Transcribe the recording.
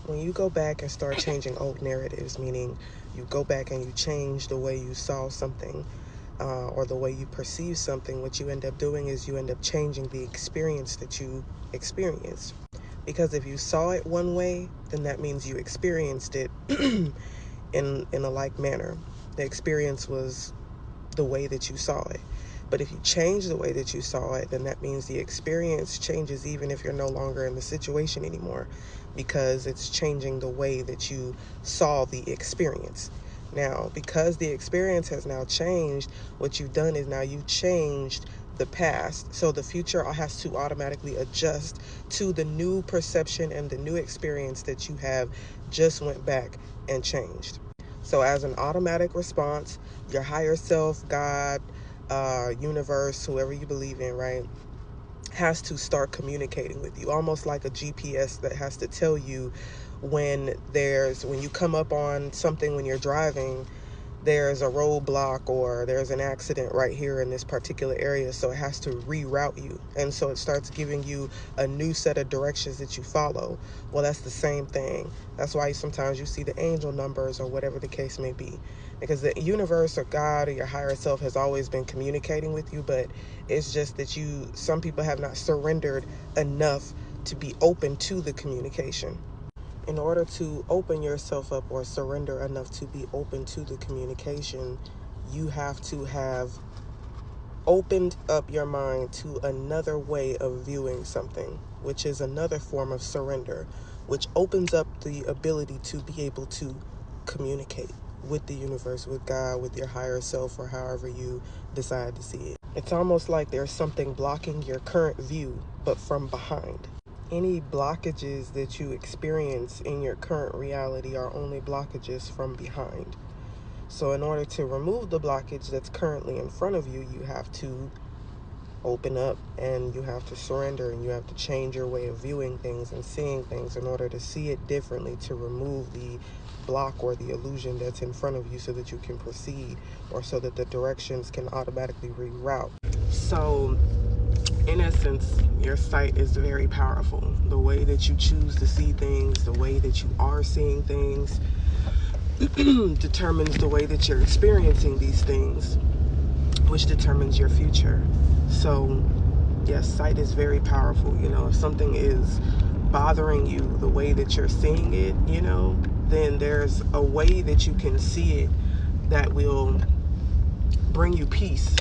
when you go back and start changing old narratives, meaning you go back and you change the way you saw something, or the way you perceive something, what you end up doing is you end up changing the experience that you experienced. Because if you saw it one way, then that means you experienced it in a like manner. The experience was the way that you saw it. But if you change the way that you saw it, then that means the experience changes even if you're no longer in the situation anymore, because it's changing the way that you saw the experience. Now, because the experience has now changed, what you've done is now you've changed the past. So the future has to automatically adjust to the new perception and the new experience that you have just went back and changed. So as an automatic response, your higher self, God, universe, whoever you believe in, right, has to start communicating with you, almost like a GPS that has to tell you when you come up on something when you're driving, there's a roadblock or there's an accident right here in this particular area. So it has to reroute you. And so it starts giving you a new set of directions that you follow. Well, that's the same thing. That's why sometimes you see the angel numbers or whatever the case may be. Because the universe or God or your higher self has always been communicating with you, but it's just that some people have not surrendered enough to be open to the communication. In order to open yourself up or surrender enough to be open to the communication, you have to have opened up your mind to another way of viewing something, which is another form of surrender, which opens up the ability to be able to communicate with the universe, with God, with your higher self, or however you decide to see it. It's almost like there's something blocking your current view, but from behind. Any blockages that you experience in your current reality are only blockages from behind. So in order to remove the blockage that's currently in front of you, you have to open up and you have to surrender and you have to change your way of viewing things and seeing things in order to see it differently, to remove the block or the illusion that's in front of you so that you can proceed, or so that the directions can automatically reroute. So in essence, your sight is very powerful. The way that you choose to see things, the way that you are seeing things, determines the way that you're experiencing these things, which determines your future. So, yes, sight is very powerful. If something is bothering you, the way that you're seeing it, then there's a way that you can see it that will bring you peace.